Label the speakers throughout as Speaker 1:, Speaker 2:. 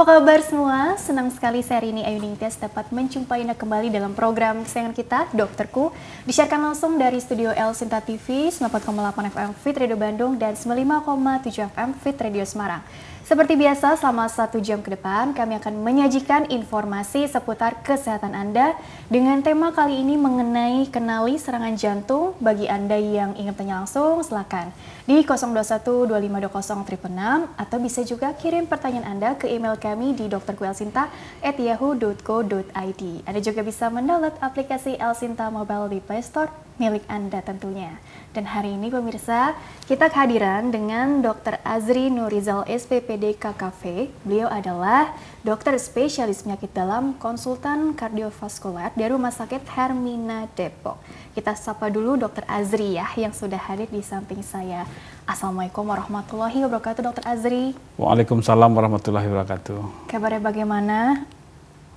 Speaker 1: Apa kabar semua? Senang sekali saya Rini Ayu Ningtyas dapat menjumpai Anda kembali dalam program kesayangan kita, Dokterku. Disiarkan langsung dari studio El Sinta TV, 94,8 FM Fit Radio Bandung dan 95,7 FM Fit Radio Semarang. Seperti biasa, selama 1 jam ke depan kami akan menyajikan informasi seputar kesehatan Anda dengan tema kali ini mengenai kenali serangan jantung. Bagi Anda yang ingin tanya langsung, silakan di 021-2520-666 atau bisa juga kirim pertanyaan Anda ke email kami di drkuelsinta@yahoo.co.id. Anda juga bisa mendownload aplikasi El Sinta Mobile di Play Store milik Anda tentunya. Dan hari ini pemirsa, kita kehadiran dengan Dr. Azri Nurizal SPPD KKV. Beliau adalah dokter spesialis penyakit dalam, konsultan kardiovaskular dari Rumah Sakit Hermina Depok. Kita sapa dulu Dr. Azri ya, yang sudah hadir di samping saya. Assalamualaikum warahmatullahi wabarakatuh, Dr. Azri.
Speaker 2: Waalaikumsalam warahmatullahi wabarakatuh.
Speaker 1: Kabarnya bagaimana?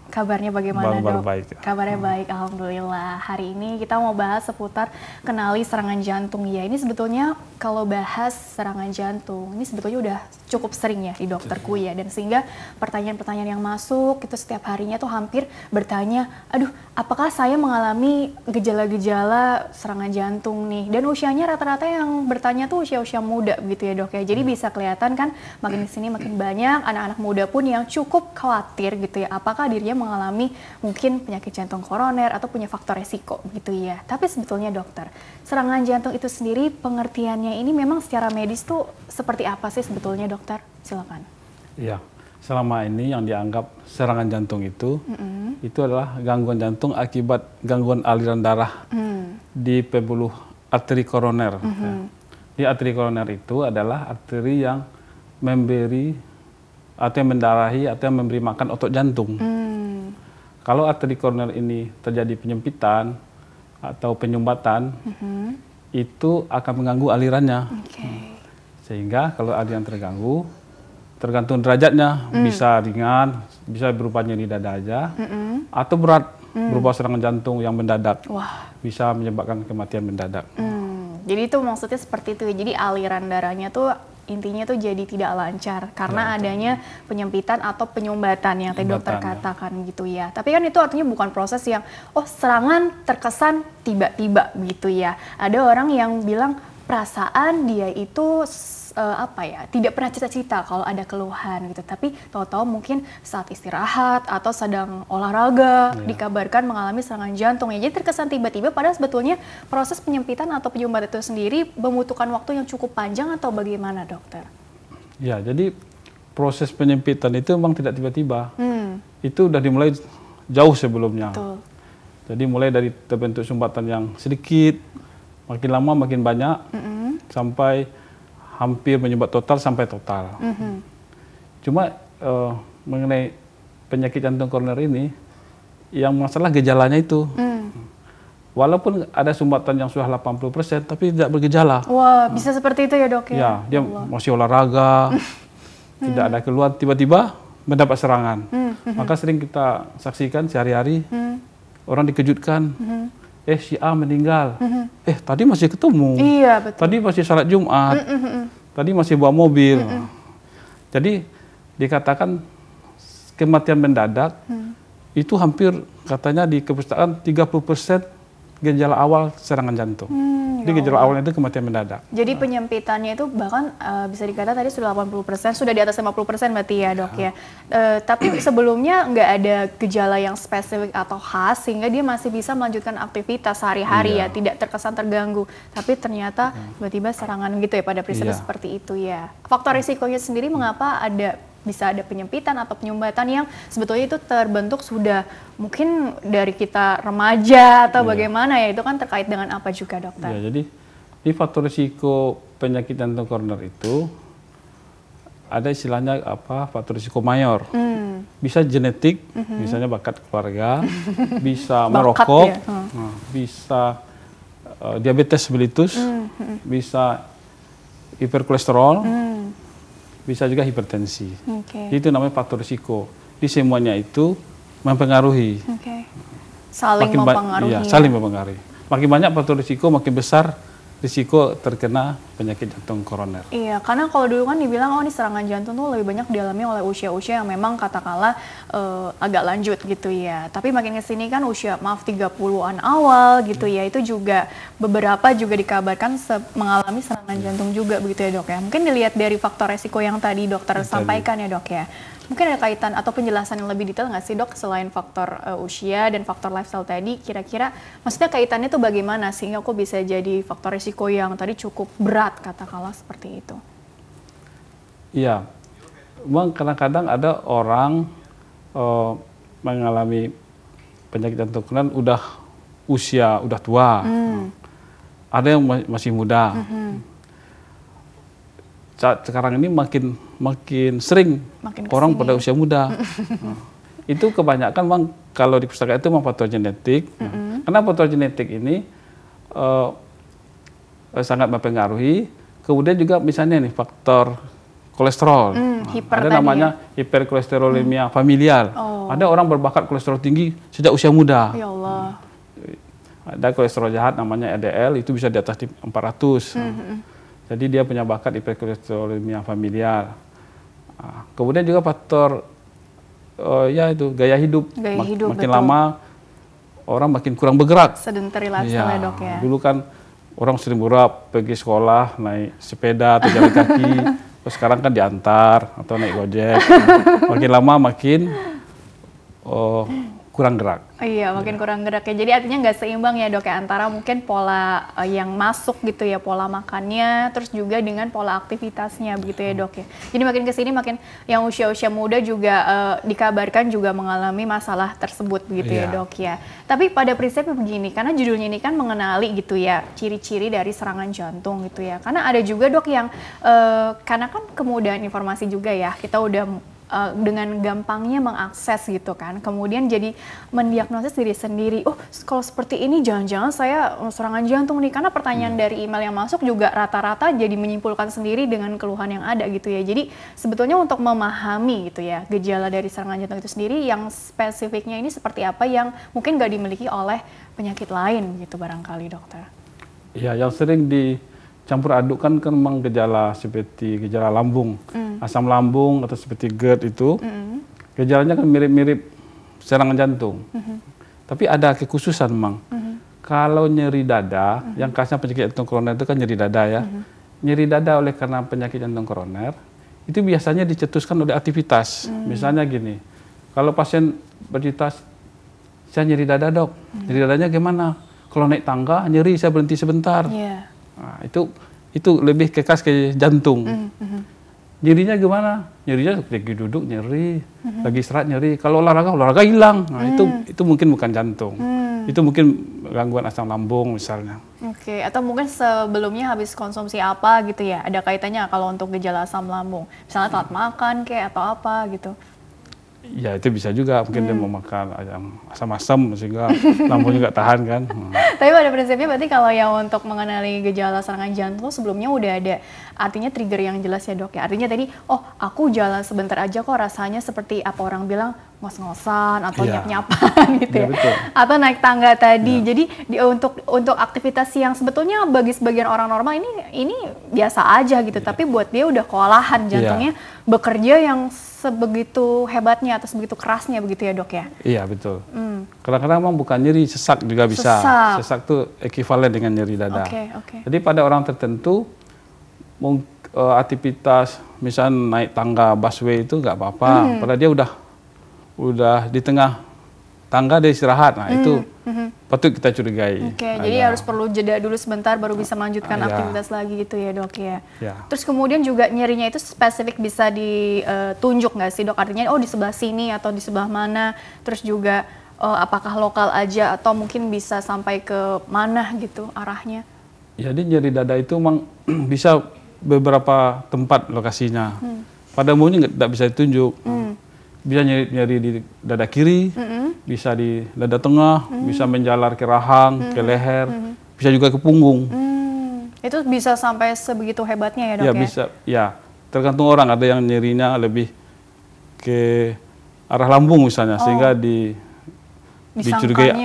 Speaker 1: Kabarnya bagaimana, Dok?
Speaker 2: Baik.
Speaker 1: Kabarnya baik, alhamdulillah. Hari ini kita mau bahas seputar kenali serangan jantung ya. Ini sebetulnya kalau bahas serangan jantung, ini sebetulnya udah cukup sering ya di Dokterku ya. Dan sehingga pertanyaan-pertanyaan yang masuk itu setiap harinya tuh hampir bertanya, aduh, apakah saya mengalami gejala-gejala serangan jantung nih? Dan usianya rata-rata yang bertanya tuh usia-usia muda gitu ya, Dok ya. Jadi bisa kelihatan kan makin di sini makin banyak anak-anak muda pun yang cukup khawatir gitu ya. Apakah dirinya mengalami mungkin penyakit jantung koroner atau punya faktor resiko gitu ya. Tapi sebetulnya dokter, serangan jantung itu sendiri pengertiannya ini memang secara medis tuh seperti apa sih sebetulnya, dokter? Silakan.
Speaker 2: Iya, selama ini yang dianggap serangan jantung itu adalah gangguan jantung akibat gangguan aliran darah di pembuluh arteri koroner. Di arteri koroner itu adalah arteri yang memberi atau yang mendarahi atau yang memberi makan otot jantung. Kalau arteri koroner ini terjadi penyempitan atau penyumbatan, itu akan mengganggu alirannya. Sehingga kalau aliran terganggu, tergantung derajatnya, bisa ringan, bisa berupa nyeri dada aja, atau berat berupa serangan jantung yang mendadak, bisa menyebabkan kematian mendadak.
Speaker 1: Jadi itu maksudnya seperti itu. Jadi aliran darahnya tuh intinya tuh jadi tidak lancar karena adanya penyempitan atau penyumbatan yang tadi dokter katakan gitu ya. Tapi kan itu artinya bukan proses yang serangan terkesan tiba-tiba gitu ya. Ada orang yang bilang perasaan dia itu tidak pernah cita-cita kalau ada keluhan gitu, tapi tahu-tahu mungkin saat istirahat atau sedang olahraga dikabarkan mengalami serangan jantung ya. Jadi terkesan tiba-tiba padahal sebetulnya proses penyempitan atau penyumbatan itu sendiri membutuhkan waktu yang cukup panjang atau bagaimana, dokter? Ya,
Speaker 2: jadi proses penyempitan itu memang tidak tiba-tiba. Itu udah dimulai jauh sebelumnya. Betul. Jadi mulai dari terbentuk sumbatan yang sedikit, makin lama makin banyak, sampai hampir menyumbat total sampai total. Cuma mengenai penyakit jantung koroner ini, yang masalah gejalanya itu. Walaupun ada sumbatan yang sudah 80%, tapi tidak bergejala.
Speaker 1: Wah, bisa seperti itu ya, Dok ya?
Speaker 2: Ya, dia masih olahraga, tidak ada keluhan, tiba-tiba mendapat serangan. Maka sering kita saksikan sehari-hari, orang dikejutkan, si A meninggal. Tadi masih ketemu. Iya, betul. Tadi masih salat Jumat. Tadi masih bawa mobil. Jadi dikatakan kematian mendadak itu hampir katanya di kepustakaan 30% gejala awal serangan jantung. Jadi gejala awalnya itu kematian mendadak. Jadi
Speaker 1: penyempitannya itu bahkan bisa dikatakan tadi sudah 80%, sudah di atas 50% berarti ya, Dok ya. Tapi sebelumnya nggak ada gejala yang spesifik atau khas sehingga dia masih bisa melanjutkan aktivitas sehari-hari ya, tidak terkesan terganggu. Tapi ternyata tiba-tiba serangan gitu ya pada peristiwa seperti itu ya. Faktor risikonya sendiri mengapa bisa ada penyempitan atau penyumbatan yang sebetulnya itu terbentuk sudah mungkin dari kita remaja atau bagaimana ya, itu kan terkait dengan apa juga, dokter?
Speaker 2: Ya, jadi di faktor risiko penyakit jantung koroner itu ada istilahnya faktor risiko mayor. Bisa genetik, misalnya bakat keluarga, bisa merokok, bisa diabetes mellitus, bisa hiperkolesterol, bisa juga hipertensi. Itu namanya faktor risiko. Di semuanya itu mempengaruhi.
Speaker 1: Saling mempengaruhi.
Speaker 2: Iya, saling mempengaruhi. Makin banyak faktor risiko, makin besar risiko terkena penyakit jantung koroner.
Speaker 1: Iya, karena kalau dulu kan dibilang oh ini serangan jantung tuh lebih banyak dialami oleh usia-usia yang memang katakanlah agak lanjut gitu ya. Tapi makin kesini kan usia 30-an awal gitu ya, itu juga beberapa juga dikabarkan mengalami serangan jantung juga begitu ya dok ya. Mungkin dilihat dari faktor resiko yang tadi dokter sampaikan ya dok ya. Mungkin ada kaitan atau penjelasan yang lebih detail nggak sih dok selain faktor usia dan faktor lifestyle tadi, kira-kira maksudnya kaitannya tuh bagaimana sehingga kok bisa jadi faktor risiko yang tadi cukup berat katakanlah seperti itu?
Speaker 2: Iya, memang kadang-kadang ada orang mengalami penyakit jantung koroner udah usia udah tua, ada yang masih muda. Sekarang ini makin sering orang pada usia muda. Itu kebanyakan bang kalau di pustaka itu memang faktor genetik. Karena faktor genetik ini sangat mempengaruhi. Kemudian juga misalnya nih faktor kolesterol. Ada namanya hiperkolesterolemia familial. Ada orang berbakat kolesterol tinggi sejak usia muda.
Speaker 1: Ya Allah.
Speaker 2: Ada kolesterol jahat namanya LDL itu bisa di atas 400. Jadi dia punya bakat hiperkolesterolemia familial. Kemudian juga faktor ya itu gaya hidup. Makin betul. Lama orang makin kurang bergerak.
Speaker 1: Sedentary lifestyle ya dok ya.
Speaker 2: Dulu kan orang sering bergerak pergi sekolah naik sepeda atau jalan kaki. Terus sekarang kan diantar atau naik Gojek. Makin lama makin kurang gerak.
Speaker 1: Iya, makin kurang gerak ya. Jadi artinya nggak seimbang ya dok ya antara mungkin pola yang masuk gitu ya, pola makannya, terus juga dengan pola aktivitasnya begitu ya dok ya. Jadi makin kesini makin yang usia-usia muda juga dikabarkan juga mengalami masalah tersebut begitu ya dok ya. Tapi pada prinsipnya begini, karena judulnya ini kan mengenali gitu ya ciri-ciri dari serangan jantung gitu ya. Karena ada juga dok yang karena kan kemudahan informasi juga ya, kita udah dengan gampangnya mengakses gitu kan, kemudian jadi mendiagnosis diri sendiri, oh kalau seperti ini jangan-jangan saya serangan jantung nih, karena pertanyaan dari email yang masuk juga rata-rata jadi menyimpulkan sendiri dengan keluhan yang ada gitu ya. Jadi sebetulnya untuk memahami gitu ya gejala dari serangan jantung itu sendiri yang spesifiknya ini seperti apa yang mungkin nggak dimiliki oleh penyakit lain gitu barangkali dokter. Ya,
Speaker 2: yang sering dicampur adukkan kan memang gejala seperti gejala lambung, asam lambung atau seperti GERD itu, gejalanya kan mirip-mirip serangan jantung. Tapi ada kekhususan memang. Kalau nyeri dada, yang khasnya penyakit jantung koroner itu kan nyeri dada ya. Nyeri dada oleh karena penyakit jantung koroner, itu biasanya dicetuskan oleh aktivitas. Misalnya gini, kalau pasien bercerita, saya nyeri dada dok, nyeri dadanya gimana? Kalau naik tangga nyeri, saya berhenti sebentar. Nah, itu lebih khas ke jantung. Nyerinya gimana? Nyerinya lagi duduk nyeri, lagi istirahat nyeri. Kalau olahraga hilang. Nah, itu mungkin bukan jantung. Itu mungkin gangguan asam lambung misalnya.
Speaker 1: Oke, atau mungkin sebelumnya habis konsumsi apa gitu ya? Ada kaitannya kalau untuk gejala asam lambung. Misalnya telat makan kayak atau apa gitu.
Speaker 2: Ya itu bisa juga, mungkin dia mau makan yang asam-asam sehingga lambungnya nggak tahan kan.
Speaker 1: Tapi pada prinsipnya berarti kalau yang untuk mengenali gejala serangan jantung sebelumnya udah ada artinya trigger yang jelas ya dok ya. Artinya tadi, oh aku jalan sebentar aja kok rasanya seperti apa orang bilang ngos-ngosan atau nyap-nyapan gitu ya.
Speaker 2: Betul.
Speaker 1: Atau naik tangga tadi. Jadi untuk aktivitas yang sebetulnya bagi sebagian orang normal ini biasa aja gitu. Tapi buat dia udah kewalahan jantungnya bekerja yang sebegitu hebatnya atau sebegitu kerasnya begitu ya dok ya? Iya
Speaker 2: betul. Kadang-kadang memang bukan nyeri, sesak juga bisa. Sesak tuh ekivalen dengan nyeri dada. Jadi pada orang tertentu aktivitas misalnya naik tangga busway itu nggak apa-apa. Padahal dia udah di tengah tangga dia istirahat. Nah itu patut kita curigai.
Speaker 1: Jadi harus perlu jeda dulu sebentar baru bisa melanjutkan aktivitas lagi gitu ya dok ya. Terus kemudian juga nyerinya itu spesifik bisa ditunjuk nggak sih dok? Artinya oh di sebelah sini atau di sebelah mana? Terus juga apakah lokal aja atau mungkin bisa sampai ke mana gitu arahnya?
Speaker 2: Jadi nyeri dada itu memang bisa beberapa tempat lokasinya. Pada umumnya nggak bisa ditunjuk. Bisa nyeri di dada kiri, bisa di dada tengah, bisa menjalar ke rahang, ke leher, bisa juga ke punggung.
Speaker 1: Itu bisa sampai sebegitu hebatnya ya dok ya?
Speaker 2: Bisa, ya. Tergantung orang, ada yang nyerinya lebih ke arah lambung misalnya, sehingga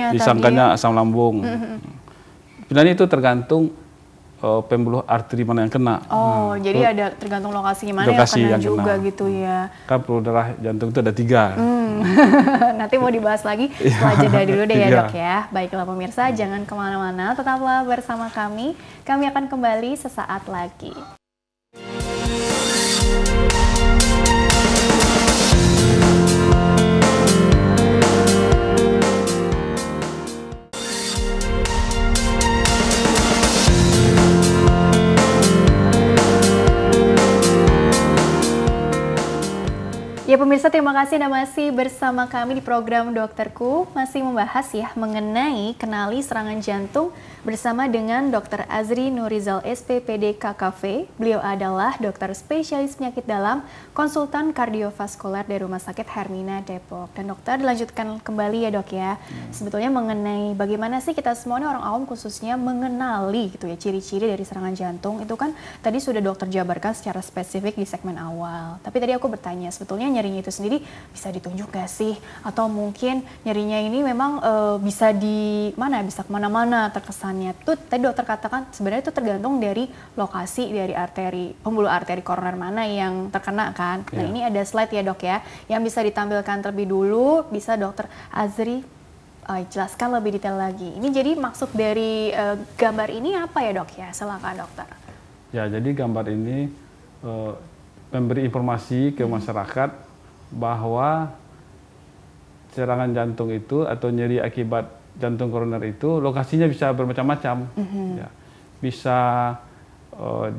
Speaker 2: disangkanya asam lambung. Sebenarnya itu tergantung pembuluh arteri mana yang kena.
Speaker 1: Oh, jadi ada tergantung lokasi mana yang kena juga gitu ya.
Speaker 2: Kan pembuluh darah jantung itu ada 3.
Speaker 1: Nanti mau dibahas lagi setelah jeda dulu deh ya dok ya. Baiklah pemirsa, jangan kemana-mana, tetaplah bersama kami. Kami akan kembali sesaat lagi. Ya pemirsa, terima kasih Anda masih bersama kami di program Dokterku, masih membahas ya mengenai kenali serangan jantung bersama dengan Dr. Azri Nurizal SPPD KKV. Beliau adalah dokter spesialis penyakit dalam, konsultan kardiovaskuler dari Rumah Sakit Hermina Depok. Dan dokter, dilanjutkan kembali ya dok ya, sebetulnya mengenai bagaimana sih kita semua orang awam khususnya mengenali gitu ya ciri-ciri dari serangan jantung. Itu kan tadi sudah dokter jabarkan secara spesifik di segmen awal. Tapi tadi aku bertanya, sebetulnya nyerinya itu sendiri bisa ditunjuk gak sih? Atau mungkin nyerinya ini memang bisa di mana, bisa kemana-mana terkesannya. Tuh tadi dokter katakan sebenarnya itu tergantung dari lokasi dari arteri, pembuluh arteri koroner mana yang terkena kan. Nah ini ada slide ya dok ya, yang bisa ditampilkan terlebih dulu, bisa dokter Azri jelaskan lebih detail lagi. Ini jadi maksud dari gambar ini apa ya dok ya? Silakan dokter.
Speaker 2: Ya, jadi gambar ini memberi informasi ke masyarakat bahwa serangan jantung itu atau nyeri akibat jantung koroner itu lokasinya bisa bermacam-macam. Ya, bisa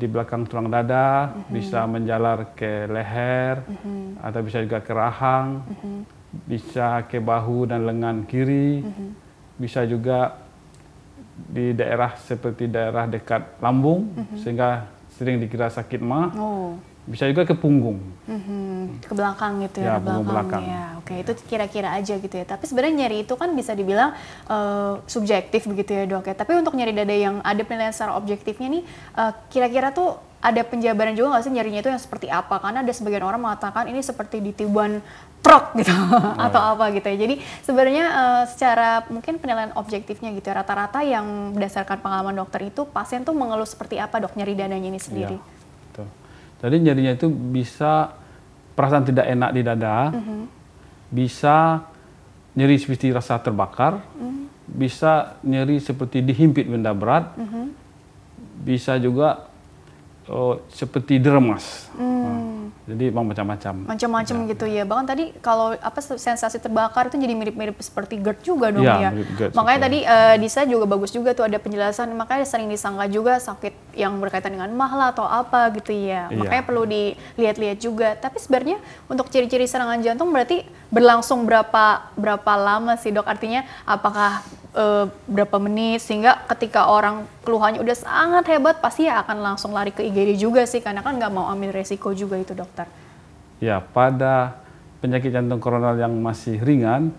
Speaker 2: di belakang tulang dada, bisa menjalar ke leher, atau bisa juga ke rahang, bisa ke bahu dan lengan kiri, bisa juga di daerah seperti daerah dekat lambung, sehingga sering dikira sakit mah. Bisa juga ke punggung.
Speaker 1: Ke belakang gitu ya, belakang. Ya, oke, itu kira-kira aja gitu ya. Tapi sebenarnya nyeri itu kan bisa dibilang subjektif begitu ya dok ya. Tapi untuk nyeri dada yang ada penilaian secara objektifnya nih, kira-kira tuh ada penjabaran juga nggak sih nyerinya itu yang seperti apa? Karena ada sebagian orang mengatakan ini seperti ditiban truk gitu atau apa gitu ya. Jadi sebenarnya secara mungkin penilaian objektifnya gitu ya, rata-rata yang berdasarkan pengalaman dokter itu pasien tuh mengeluh seperti apa dok nyeri dadanya ini sendiri?
Speaker 2: Ya, betul. Jadi nyerinya itu bisa perasaan tidak enak di dada, bisa nyeri seperti rasa terbakar, bisa nyeri seperti dihimpit benda berat, bisa juga seperti diremas. Jadi memang macam-macam.
Speaker 1: Macam-macam gitu ya. Bahkan tadi kalau sensasi terbakar itu jadi mirip-mirip seperti GERD juga dong ya. Makanya tadi Disa juga bagus juga tuh ada penjelasan. Makanya sering disangka juga sakit yang berkaitan dengan mah lah atau apa gitu ya. Makanya perlu dilihat-lihat juga. Tapi sebenarnya untuk ciri-ciri serangan jantung berarti berlangsung berapa lama sih dok? Artinya apakah berapa menit sehingga ketika orang keluhannya udah sangat hebat pasti ya akan langsung lari ke IGD juga sih, karena kan nggak mau ambil resiko juga itu dokter.
Speaker 2: Ya, pada penyakit jantung koroner yang masih ringan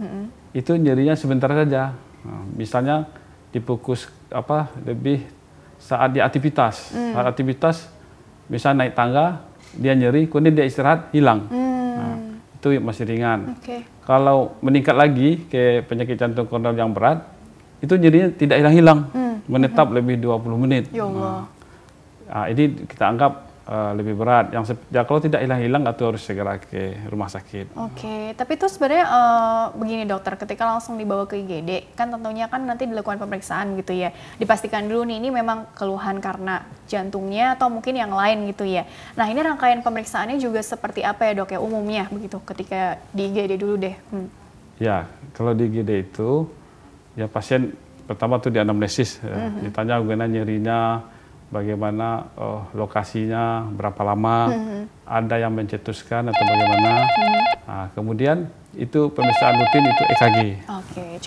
Speaker 2: itu nyerinya sebentar saja. Nah, misalnya dipukus lebih saat di aktivitas, saat aktivitas misalnya naik tangga dia nyeri, kemudian dia istirahat hilang. Nah, itu masih ringan. Kalau meningkat lagi ke penyakit jantung koroner yang berat, itu nyerinya tidak hilang-hilang, menetap lebih 20 menit.
Speaker 1: Ya Allah.
Speaker 2: Nah, ini kita anggap lebih berat. Kalau tidak hilang-hilang atau harus segera ke rumah sakit.
Speaker 1: Tapi itu sebenarnya begini dokter, ketika langsung dibawa ke IGD, kan tentunya kan nanti dilakukan pemeriksaan gitu ya. Dipastikan dulu nih ini memang keluhan karena jantungnya atau mungkin yang lain gitu ya. Nah ini rangkaian pemeriksaannya juga seperti apa ya dok ya umumnya begitu ketika di IGD dulu deh.
Speaker 2: Ya, kalau di IGD itu ya pasien pertama tuh di anamnesis, ditanya bagaimana nyerinya, bagaimana lokasinya, berapa lama, ada yang mencetuskan atau bagaimana. Nah, kemudian itu pemeriksaan rutin itu EKG.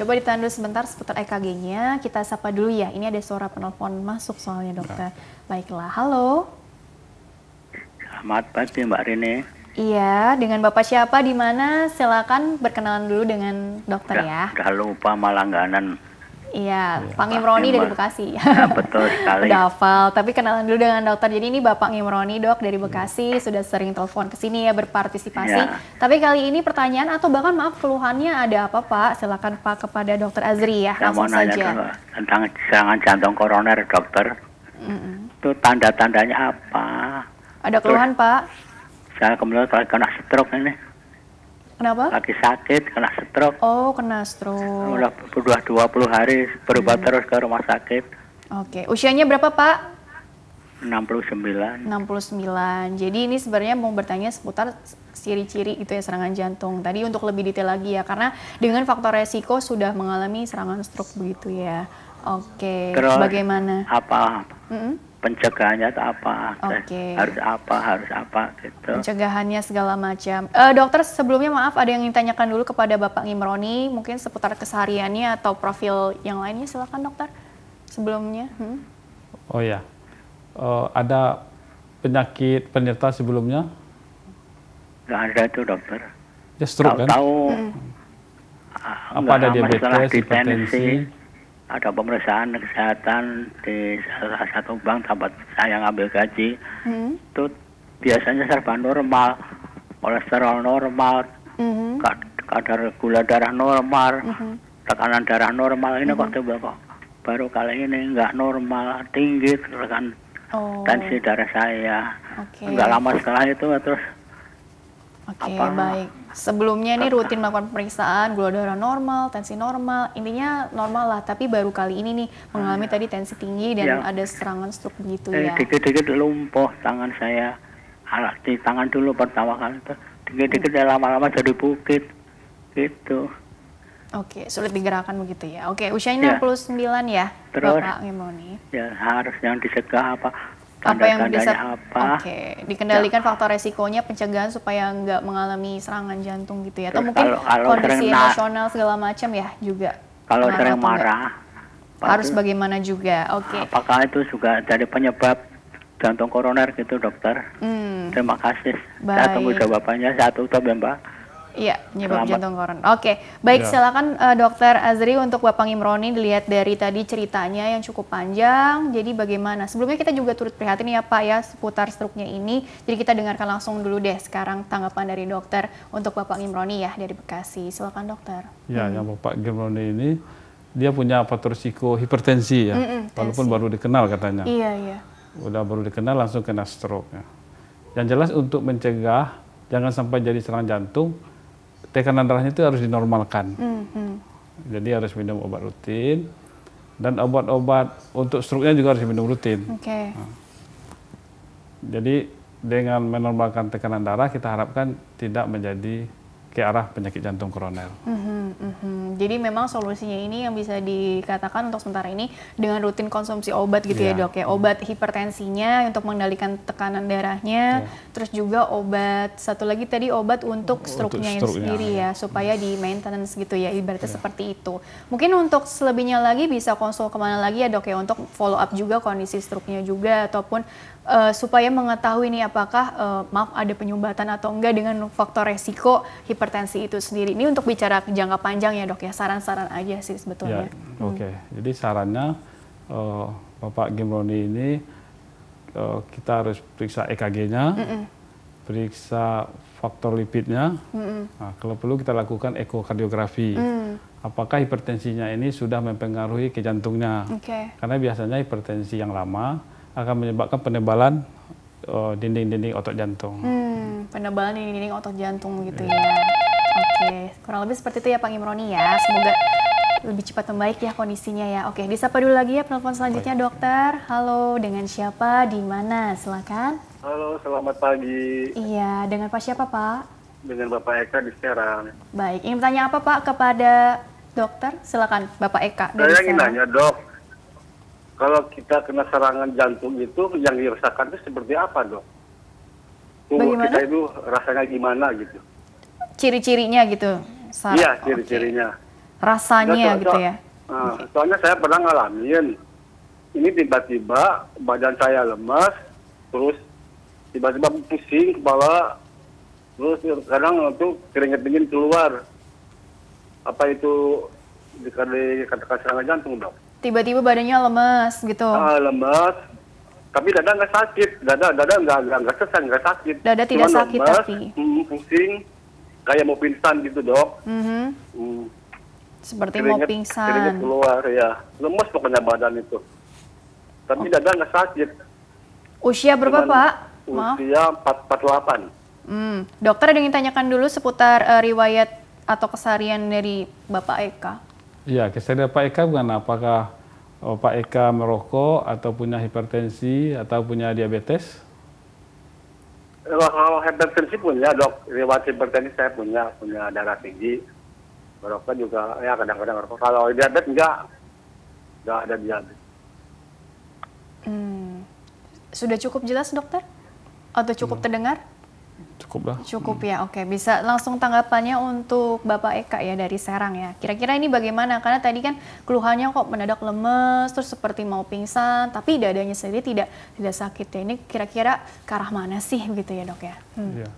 Speaker 1: Coba ditahan dulu sebentar seputar EKG-nya. Kita sapa dulu ya. Ini ada suara penelpon masuk soalnya dokter. Baiklah, halo.
Speaker 3: Selamat pagi Mbak Rini.
Speaker 1: Iya, dengan Bapak siapa di mana? Silakan berkenalan dulu dengan dokter ya.
Speaker 3: Udah lupa Malangganan.
Speaker 1: Iya, Pak Ngimroni dari Bekasi.
Speaker 3: Ya, betul sekali.
Speaker 1: Udah hafal, tapi kenalan dulu dengan dokter. Jadi ini Bapak Ngimroni dok dari Bekasi, sudah sering telepon ke sini ya berpartisipasi. Ya. Tapi kali ini pertanyaan atau bahkan maaf keluhannya ada apa Pak? Silakan Pak kepada dokter Azri ya, langsung saja.
Speaker 3: Tentang serangan jantung koroner dokter. Itu tanda-tandanya apa?
Speaker 1: Ada keluhan, Pak?
Speaker 3: Saya kemudian kena stroke ini.
Speaker 1: Kenapa?
Speaker 3: Lagi sakit, kena stroke.
Speaker 1: Oh, kena stroke.
Speaker 3: Udah 20 hari berobat terus ke rumah sakit.
Speaker 1: Oke, usianya berapa, Pak?
Speaker 3: 69.
Speaker 1: 69. Jadi ini sebenarnya mau bertanya seputar ciri-ciri itu ya serangan jantung. Tadi untuk lebih detail lagi ya, karena dengan faktor resiko sudah mengalami serangan stroke begitu ya. Oke,
Speaker 3: Terus
Speaker 1: bagaimana?
Speaker 3: apa?
Speaker 1: Mm-mm.
Speaker 3: Pencegahannya itu apa?
Speaker 1: Oke.
Speaker 3: Harus apa gitu.
Speaker 1: Pencegahannya segala macam. Dokter, sebelumnya maaf ada yang ingin tanyakan dulu kepada Bapak Ngimroni, mungkin seputar kesehariannya atau profil yang lainnya, silakan dokter. Sebelumnya.
Speaker 2: Oh ya, ada penyakit penyerta sebelumnya?
Speaker 3: Nggak ada itu dokter.
Speaker 2: Ya stroke kan?
Speaker 3: Tahu-tahu
Speaker 2: Apa ada diabetes, hipertensi?
Speaker 3: Ada pemeriksaan kesehatan di salah satu bank tempat saya ngambil gaji. Itu biasanya serba normal, kolesterol normal, kadar gula darah normal, tekanan darah normal. Ini kok tiba kok baru kali ini nggak normal, tinggi kan tensi darah saya. Nggak lama setelah itu terus.
Speaker 1: Oke, baik. Sebelumnya ini rutin melakukan pemeriksaan, gula darah normal, tensi normal, intinya normal lah. Tapi baru kali ini nih mengalami tadi tensi tinggi dan ada serangan stroke begitu ya.
Speaker 3: Dikit-dikit lumpuh tangan saya. Di tangan dulu pertama kali itu. Dikit-dikit lama-lama jadi bukit. Gitu.
Speaker 1: Oke, sulit digerakkan begitu ya. Oke, usianya 69 ya,
Speaker 3: terus,
Speaker 1: Bapak Ngimroni.
Speaker 3: Ya harus yang dicegah apa?
Speaker 1: Apa yang bisa
Speaker 3: apa?
Speaker 1: Oke, dikendalikan faktor resikonya, pencegahan supaya nggak mengalami serangan jantung gitu ya. Atau
Speaker 3: Terus
Speaker 1: mungkin
Speaker 3: kalau
Speaker 1: kondisi emosional segala macam ya juga.
Speaker 3: Kalau sering marah,
Speaker 1: harus bagaimana juga. Oke.
Speaker 3: Apakah itu juga jadi penyebab jantung koroner gitu dokter? Terima kasih. Saya tunggu jawabannya. Saya tutup ya Mbak.
Speaker 1: Iya, penyebab jantung koroner. Oke, baik silakan Dokter Azri untuk Bapak Ngimroni dilihat dari tadi ceritanya yang cukup panjang. Jadi bagaimana? Sebelumnya kita juga turut prihatin ya Pak ya seputar stroke-nya ini. Jadi kita dengarkan langsung dulu deh sekarang tanggapan dari dokter untuk Bapak Ngimroni ya dari Bekasi. Silakan dokter.
Speaker 2: Ya, yang Bapak Ngimroni ini dia punya faktor risiko hipertensi ya, walaupun baru dikenal katanya.
Speaker 1: Iya.
Speaker 2: Udah baru dikenal langsung kena stroke ya. Yang jelas untuk mencegah jangan sampai jadi serangan jantung, tekanan darahnya itu harus dinormalkan. Jadi harus minum obat rutin dan obat-obat untuk stroke-nya juga harus diminum rutin. Jadi dengan menormalkan tekanan darah kita harapkan tidak menjadi ke arah penyakit jantung koroner.
Speaker 1: Jadi memang solusinya ini yang bisa dikatakan untuk sementara ini dengan rutin konsumsi obat gitu ya dok ya. Obat hipertensinya untuk mengendalikan tekanan darahnya, terus juga obat satu lagi tadi obat untuk stroke-nya sendiri ya, supaya di maintenance gitu ya, ibaratnya seperti itu. Mungkin untuk selebihnya lagi bisa konsul kemana lagi ya dok ya untuk follow up juga kondisi stroke-nya juga ataupun supaya mengetahui nih apakah maaf ada penyumbatan atau enggak dengan faktor resiko hipertensi itu sendiri. Ini untuk bicara jangka panjang ya dok ya, saran-saran aja sih sebetulnya.
Speaker 2: Oke, jadi sarannya Bapak Ngimroni ini kita harus periksa EKG-nya, periksa faktor lipidnya, nah, kalau perlu kita lakukan ekokardiografi. Apakah hipertensinya ini sudah mempengaruhi ke jantungnya? Karena biasanya hipertensi yang lama akan menyebabkan penebalan dinding-dinding otot jantung.
Speaker 1: Penebalan dinding-dinding otot jantung gitu ya. Oke, kurang lebih seperti itu ya Pak Ngimroni ya. Semoga lebih cepat membaik ya kondisinya ya. Oke, disapa dulu lagi ya penelpon selanjutnya dokter. Halo, dengan siapa? Di mana? Silakan.
Speaker 4: Halo, selamat pagi.
Speaker 1: Iya, dengan Pak siapa Pak?
Speaker 4: Dengan Bapak Eka di Serang.
Speaker 1: Baik, ingin bertanya apa Pak kepada dokter? Silakan Bapak Eka dari
Speaker 4: Saya ingin
Speaker 1: Serang.
Speaker 4: nanya dok, kalau kita kena serangan jantung itu yang dirasakan itu seperti apa dok? Tubuh kita itu rasanya gimana gitu?
Speaker 1: Ciri-cirinya gitu?
Speaker 4: Iya, ciri-cirinya.
Speaker 1: Rasanya gitu ya?
Speaker 4: Soalnya saya pernah ngalamin, ini tiba-tiba badan saya lemas, terus tiba-tiba pusing kepala, terus kadang itu keringat dingin keluar. Apa itu dikatakan serangan jantung dok?
Speaker 1: Tiba-tiba badannya lemas gitu?
Speaker 4: Lemas, tapi dada nggak sakit, dada nggak sesak, nggak sakit.
Speaker 1: Dada tidak
Speaker 4: cuma
Speaker 1: sakit
Speaker 4: lemas,
Speaker 1: tapi?
Speaker 4: Pusing, kayak mau pingsan gitu dok.
Speaker 1: Seperti mau pingsan.
Speaker 4: Keringat keluar ya, lemas pokoknya badan itu. Tapi dada nggak sakit.
Speaker 1: Usia berapa, Pak? Maaf.
Speaker 4: Usia 48.
Speaker 1: Dokter ada yang tanyakan dulu seputar riwayat atau keseharian dari Bapak Eka.
Speaker 2: Iya, keseharian Pak Eka bukan apakah Pak Eka merokok atau punya hipertensi atau punya diabetes?
Speaker 4: Kalau hipertensi punya, Dok. Riwayat hipertensi saya punya darah tinggi. Merokok juga, ya kadang-kadang merokok. Kalau diabetes enggak ada diabetes.
Speaker 1: Sudah cukup jelas, dokter? Atau cukup terdengar?
Speaker 2: Cukup lah.
Speaker 1: Cukup ya, oke. Bisa langsung tanggapannya untuk Bapak Eka ya dari Serang ya. Kira-kira ini bagaimana? Karena tadi kan keluhannya kok mendadak lemes, terus seperti mau pingsan, tapi dadanya sendiri tidak sakit ya. Ini kira-kira ke arah mana sih begitu ya, Dok ya?
Speaker 2: Iya.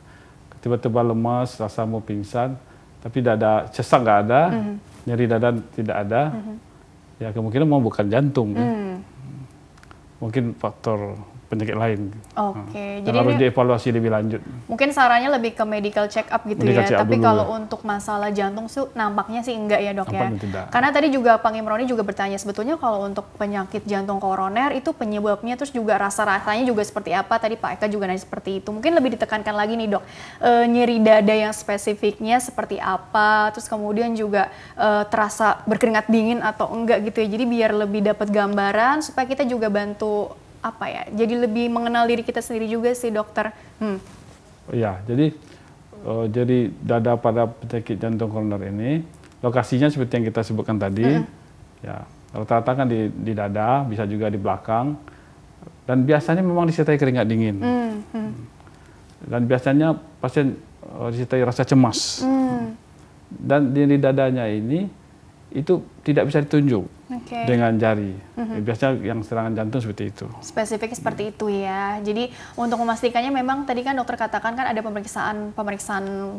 Speaker 2: Tiba-tiba lemas, rasa mau pingsan, tapi dada sesak nggak ada, nyeri dada tidak ada. Ya kemungkinan mau bukan jantung. Ya. Mungkin faktor penyakit lain.
Speaker 1: Oke,
Speaker 2: jadi harus dievaluasi lebih lanjut.
Speaker 1: Mungkin sarannya lebih ke medical check up gitu
Speaker 2: Medical
Speaker 1: ya. Tapi kalau
Speaker 2: ya.
Speaker 1: untuk masalah jantung sih nampaknya sih enggak ya, Dok ya.
Speaker 2: Tidak.
Speaker 1: Karena tadi juga Pak Imroni juga bertanya sebetulnya kalau untuk penyakit jantung koroner itu penyebabnya terus juga rasa-rasanya juga seperti apa. Tadi Pak Eka juga nanya seperti itu. Mungkin lebih ditekankan lagi nih, Dok. Nyeri dada yang spesifiknya seperti apa, terus kemudian juga terasa berkeringat dingin atau enggak gitu ya. Jadi biar lebih dapat gambaran supaya kita juga bantu apa ya, jadi lebih mengenal diri kita sendiri juga sih, dokter.
Speaker 2: Iya, jadi dada pada penyakit jantung koroner ini lokasinya seperti yang kita sebutkan tadi, ya rata-rata kan di dada, bisa juga di belakang, dan biasanya memang disertai keringat dingin, dan biasanya pasien disertai rasa cemas, dan di dadanya ini itu tidak bisa ditunjuk dengan jari. Biasanya yang serangan jantung seperti itu.
Speaker 1: Spesifik seperti itu ya. Jadi untuk memastikannya memang tadi kan dokter katakan kan ada pemeriksaan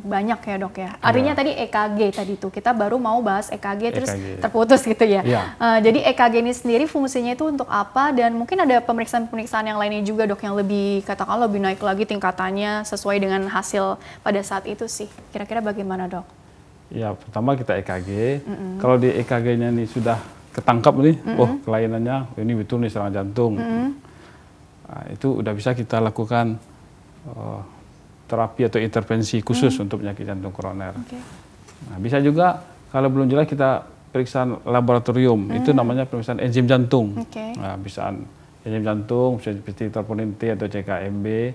Speaker 1: banyak ya, Dok ya. Artinya tadi EKG tadi itu kita baru mau bahas EKG terus terputus gitu ya. Jadi EKG ini sendiri fungsinya itu untuk apa, dan mungkin ada pemeriksaan yang lainnya juga, Dok, yang lebih katakan lebih naik lagi tingkatannya sesuai dengan hasil pada saat itu sih. Kira-kira bagaimana, Dok?
Speaker 2: Ya, pertama kita EKG. Kalau di EKG-nya ini sudah ketangkap nih, kelainannya ini betul nih serangan jantung. Nah, itu udah bisa kita lakukan terapi atau intervensi khusus untuk penyakit jantung koroner. Nah, bisa juga kalau belum jelas kita periksa laboratorium, itu namanya pemeriksaan enzim jantung. Nah, bisa enzim jantung seperti troponin T atau CKMB.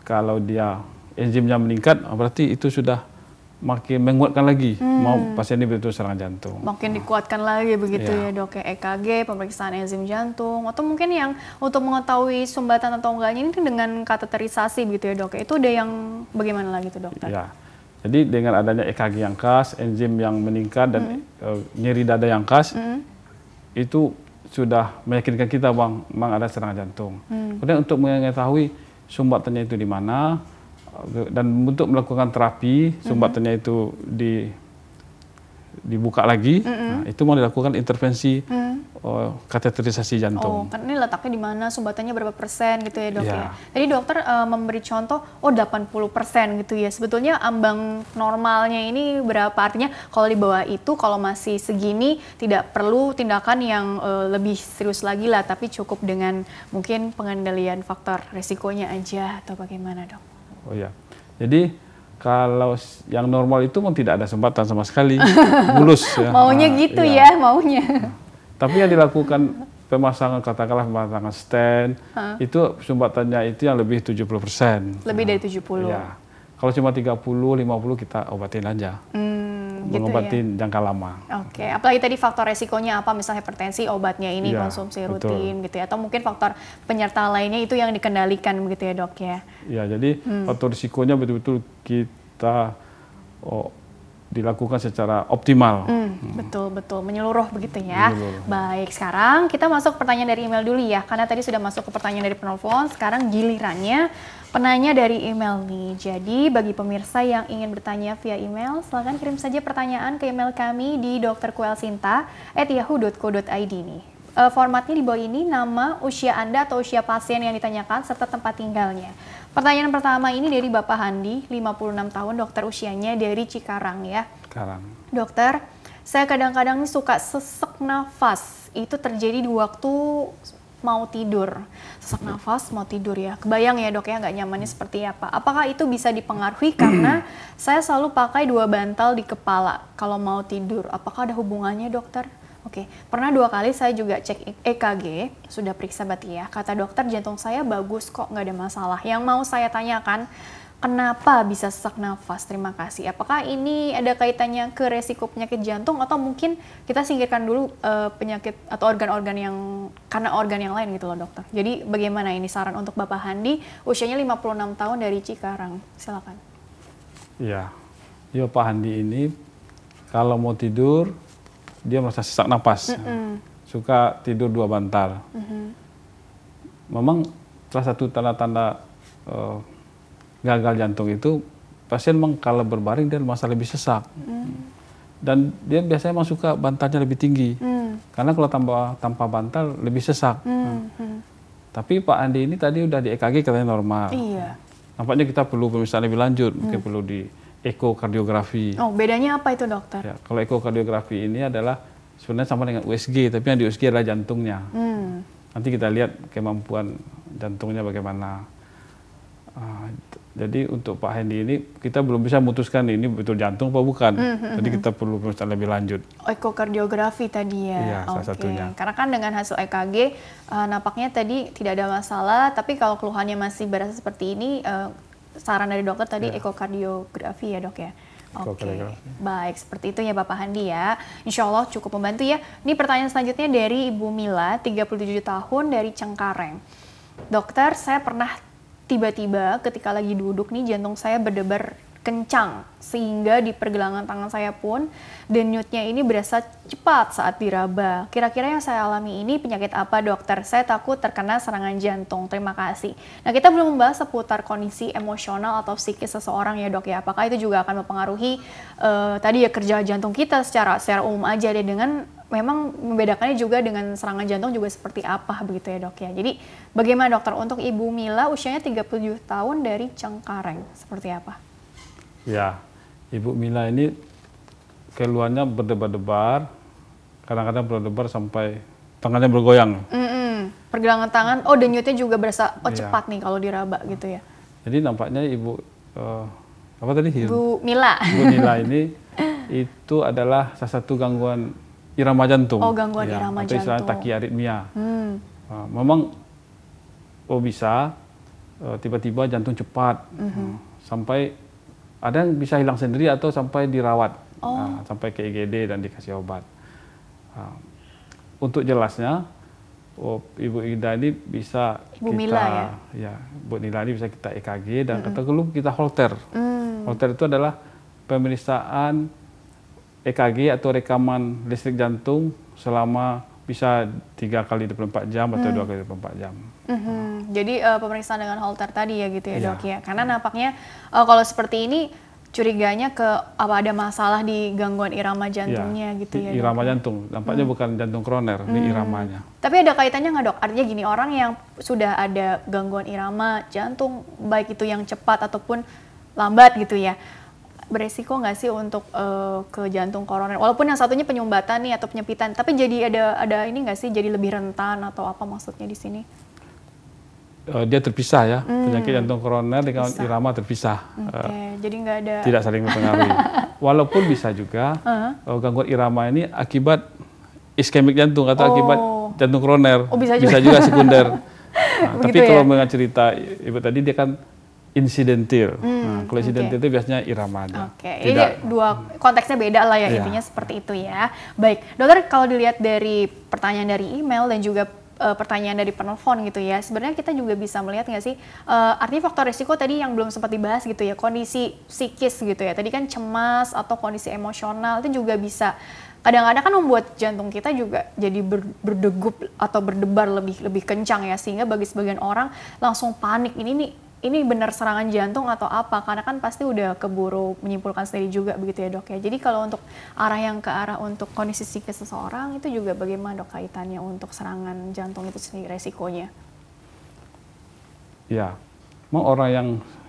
Speaker 2: Kalau dia enzimnya meningkat, berarti itu sudah makin menguatkan lagi mau pasien ini betul serangan jantung.
Speaker 1: Makin dikuatkan lagi begitu ya, Dok ya. EKG, pemeriksaan enzim jantung, atau mungkin yang untuk mengetahui sumbatan atau enggaknya ini dengan kateterisasi begitu ya, Dok. Itu ada yang bagaimana lagi tuh, Dokter?
Speaker 2: Ya. Jadi dengan adanya EKG yang khas, enzim yang meningkat dan nyeri dada yang khas, itu sudah meyakinkan kita bang ada serangan jantung. Kemudian untuk mengetahui sumbatannya itu di mana, dan untuk melakukan terapi sumbatannya itu dibuka lagi, nah, itu mau dilakukan intervensi kateterisasi jantung.
Speaker 1: Kan ini letaknya di mana, sumbatannya berapa persen gitu ya, Dok ya. Tadi dokter memberi contoh 80% gitu ya. Sebetulnya ambang normalnya ini berapa? Artinya kalau di bawah itu kalau masih segini tidak perlu tindakan yang lebih serius lagi lah, tapi cukup dengan mungkin pengendalian faktor resikonya aja atau bagaimana, Dok?
Speaker 2: Oh ya, jadi kalau yang normal itu memang tidak ada sumbatan sama sekali, mulus ya.
Speaker 1: Maunya gitu ya, maunya.
Speaker 2: Tapi yang dilakukan pemasangan, katakanlah pemasangan stent, itu sumbatannya itu yang lebih 70%.
Speaker 1: Lebih dari 70?
Speaker 2: Ya. Kalau cuma 30-50 kita obatin aja. Mengobatin jangka lama.
Speaker 1: Oke, apalagi tadi faktor resikonya apa, misalnya hipertensi, obatnya ini konsumsi rutin gitu ya, atau mungkin faktor penyerta lainnya itu yang dikendalikan begitu ya, Dok ya. Ya,
Speaker 2: jadi faktor risikonya betul-betul kita dilakukan secara optimal.
Speaker 1: Betul, menyeluruh begitu ya. Baik, sekarang kita masuk pertanyaan dari email dulu ya, karena tadi sudah masuk ke pertanyaan dari penelpon, sekarang gilirannya penanya dari email nih. Jadi bagi pemirsa yang ingin bertanya via email, silakan kirim saja pertanyaan ke email kami di drkuelsinta@yahoo.co.id nih. Formatnya di bawah ini, nama, usia Anda atau usia pasien yang ditanyakan, serta tempat tinggalnya. Pertanyaan pertama ini dari Bapak Handi, 56 tahun, dokter, usianya dari Cikarang ya.
Speaker 2: Cikarang.
Speaker 1: Dokter, saya kadang-kadang suka sesek nafas. Itu terjadi di waktu mau tidur, sesak nafas mau tidur ya. Kebayang ya dok ya nggak nyamannya seperti apa. Apakah itu bisa dipengaruhi karena saya selalu pakai 2 bantal di kepala kalau mau tidur? Apakah ada hubungannya dokter? Oke, pernah 2 kali saya juga cek EKG, sudah periksa berarti ya. Kata dokter jantung saya bagus kok, nggak ada masalah. Yang mau saya tanyakan, kenapa bisa sesak nafas? Terima kasih. Apakah ini ada kaitannya ke resiko penyakit jantung atau mungkin kita singkirkan dulu penyakit atau organ-organ yang karena organ yang lain gitu loh dokter. Jadi bagaimana ini saran untuk Bapak Handi, usianya 56 tahun dari Cikarang. Silakan.
Speaker 2: Ya, Pak Handi ini kalau mau tidur dia merasa sesak napas, suka tidur 2 bantal. Memang salah satu tanda-tanda gagal jantung itu pasien memang kalau berbaring dia merasa lebih sesak, dan dia biasanya memang suka bantalnya lebih tinggi, karena kalau tanpa bantal lebih sesak. Tapi Pak Andi ini tadi udah di EKG katanya normal.
Speaker 1: Iya.
Speaker 2: Nampaknya kita perlu pemeriksaan lebih lanjut, mungkin perlu di ekokardiografi.
Speaker 1: Oh, bedanya apa itu dokter?
Speaker 2: Ya, kalau ekokardiografi ini adalah sebenarnya sama dengan USG, tapi yang di USG adalah jantungnya. Nanti kita lihat kemampuan jantungnya bagaimana. Jadi untuk Pak Hendy ini kita belum bisa memutuskan ini betul jantung apa bukan. Jadi kita perlu pemeriksaan lebih lanjut.
Speaker 1: Ekokardiografi tadi ya.
Speaker 2: Iya, salah satunya.
Speaker 1: Karena kan dengan hasil EKG nampaknya tadi tidak ada masalah, tapi kalau keluhannya masih berasa seperti ini, saran dari dokter tadi ekokardiografi ya dok ya. Oke, baik seperti itu ya Bapak Handi ya. Insya Allah cukup membantu ya. Ini pertanyaan selanjutnya dari Ibu Mila, 37 tahun dari Cengkareng. Dokter, saya pernah tiba-tiba ketika lagi duduk nih jantung saya berdebar kencang sehingga di pergelangan tangan saya pun denyutnya ini berasa cepat saat diraba. Kira-kira yang saya alami ini penyakit apa dokter? Saya takut terkena serangan jantung. Terima kasih. Nah, kita belum membahas seputar kondisi emosional atau psikis seseorang ya dok ya. Apakah itu juga akan mempengaruhi tadi ya kerja jantung kita secara umum aja deh, dengan memang membedakannya juga dengan serangan jantung juga seperti apa begitu ya dok ya. Jadi bagaimana dokter untuk Ibu Mila usianya 37 tahun dari Cengkareng, seperti apa?
Speaker 2: Ya, Ibu Mila ini keluhannya berdebar-debar, kadang-kadang berdebar sampai tangannya bergoyang.
Speaker 1: Pergelangan tangan, denyutnya juga berasa cepat nih kalau diraba gitu ya.
Speaker 2: Jadi nampaknya Ibu apa tadi?
Speaker 1: Ibu Mila.
Speaker 2: Ibu Mila ini itu adalah salah satu gangguan irama jantung.
Speaker 1: Oh, gangguan irama
Speaker 2: atau istilahnya
Speaker 1: jantung.
Speaker 2: takiaritmia. Memang bisa tiba-tiba jantung cepat sampai ada yang bisa hilang sendiri atau sampai dirawat, sampai ke IGD dan dikasih obat. Untuk jelasnya, Ibu Ida ini bisa
Speaker 1: Ibu Mila
Speaker 2: Ibu Mila ini bisa kita EKG dan kita Holter. Holter itu adalah pemeriksaan EKG atau rekaman listrik jantung selama bisa 3 kali 24 jam atau 2 kali 24 jam.
Speaker 1: Jadi pemeriksaan dengan Holter tadi ya gitu ya dok ya. Karena nampaknya kalau seperti ini curiganya ke apa ada masalah di gangguan irama jantungnya gitu ya.
Speaker 2: Irama jantung, nampaknya bukan jantung koroner, ini iramanya.
Speaker 1: Tapi ada kaitannya nggak dok? Artinya gini, orang yang sudah ada gangguan irama jantung, baik itu yang cepat ataupun lambat gitu ya, beresiko nggak sih untuk ke jantung koroner? Walaupun yang satunya penyumbatan nih atau penyempitan, tapi jadi ada ini nggak sih, jadi lebih rentan atau apa maksudnya di sini?
Speaker 2: Dia terpisah ya, penyakit jantung koroner dengan irama terpisah.
Speaker 1: Jadi nggak ada.
Speaker 2: Tidak saling mempengaruhi. Walaupun bisa juga gangguan irama ini akibat iskemik jantung atau akibat jantung koroner.
Speaker 1: Bisa
Speaker 2: juga sekunder. Tapi kalau
Speaker 1: ya?
Speaker 2: dengan cerita Ibu tadi dia kan insidentil. Kalau insidentil itu biasanya irama aja.
Speaker 1: Ini dua konteksnya beda lah ya, intinya seperti itu ya. Baik, dokter, kalau dilihat dari pertanyaan dari email dan juga pertanyaan dari penelpon gitu ya, sebenarnya kita juga bisa melihat nggak sih, artinya faktor risiko tadi yang belum sempat dibahas gitu ya, kondisi psikis gitu ya, tadi kan cemas atau kondisi emosional itu juga bisa kadang-kadang kan membuat jantung kita juga jadi berdegup atau berdebar lebih kencang ya, sehingga bagi sebagian orang langsung panik, ini benar serangan jantung atau apa, karena kan pasti udah keburu menyimpulkan sendiri juga begitu ya dok ya. Jadi kalau untuk arah untuk kondisi psikis seseorang itu juga bagaimana dok kaitannya untuk serangan jantung itu sendiri resikonya?
Speaker 2: Ya, mau orang yang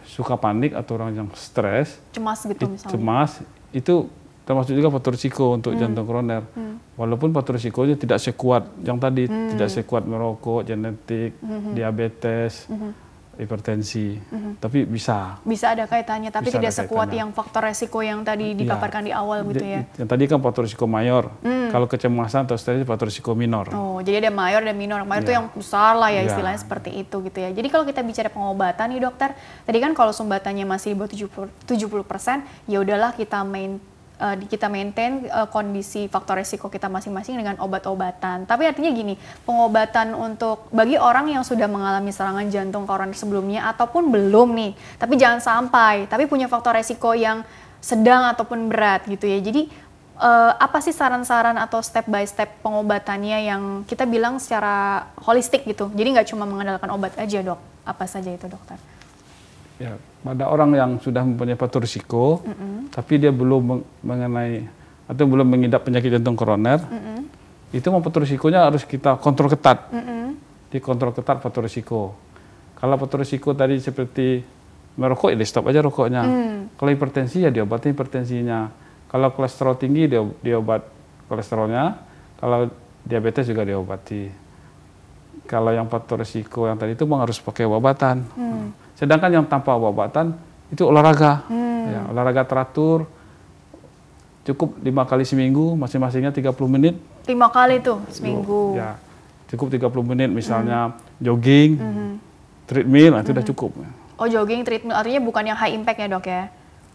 Speaker 2: suka panik atau orang yang stres,
Speaker 1: cemas gitu misalnya.
Speaker 2: Cemas itu termasuk juga faktor risiko untuk jantung koroner. Walaupun faktor risikonya tidak sekuat yang tadi, tidak sekuat merokok, genetik, diabetes, hipertensi, tapi bisa.
Speaker 1: Bisa ada kaitannya, tapi
Speaker 2: Bisa
Speaker 1: tidak
Speaker 2: ada
Speaker 1: sekuat
Speaker 2: kaitannya.
Speaker 1: yang faktor resiko yang tadi dipaparkan di awal gitu ya.
Speaker 2: Yang tadi kan faktor risiko mayor. Kalau kecemasan atau stres faktor risiko minor.
Speaker 1: Oh, jadi ada mayor dan minor. Mayor itu
Speaker 2: Ya.
Speaker 1: yang besar lah ya,
Speaker 2: Ya.
Speaker 1: istilahnya seperti itu gitu ya. Jadi kalau kita bicara pengobatan nih dokter, tadi kan kalau sumbatannya masih di bawah 70%, ya udahlah kita maintain kondisi faktor resiko kita masing-masing dengan obat-obatan. Tapi artinya gini, pengobatan untuk bagi orang yang sudah mengalami serangan jantung koroner sebelumnya ataupun belum nih, tapi jangan sampai, tapi punya faktor resiko yang sedang ataupun berat gitu ya. Jadi apa sih saran-saran atau step by step pengobatannya yang kita bilang secara holistik gitu? Jadi nggak cuma mengandalkan obat aja dok. Apa saja itu dokter?
Speaker 2: Ya, pada orang yang sudah mempunyai faktor risiko, tapi dia belum mengenai atau belum mengidap penyakit jantung koroner, itu faktor risikonya harus kita kontrol ketat. Dikontrol ketat faktor risiko. Kalau faktor risiko tadi seperti merokok, ya di stop aja rokoknya. Kalau hipertensi, ya diobati hipertensinya. Kalau kolesterol tinggi, diobat kolesterolnya. Kalau diabetes juga diobati. Kalau yang faktor risiko yang tadi itu harus pakai obatan. Sedangkan yang tanpa obatan itu olahraga. Ya, olahraga teratur, cukup 5 kali seminggu, masing-masingnya 30 menit.
Speaker 1: 5 kali tuh seminggu.
Speaker 2: Ya, cukup 30 menit misalnya jogging, treadmill, itu udah cukup.
Speaker 1: Oh, jogging treadmill artinya bukan yang high impact ya dok ya?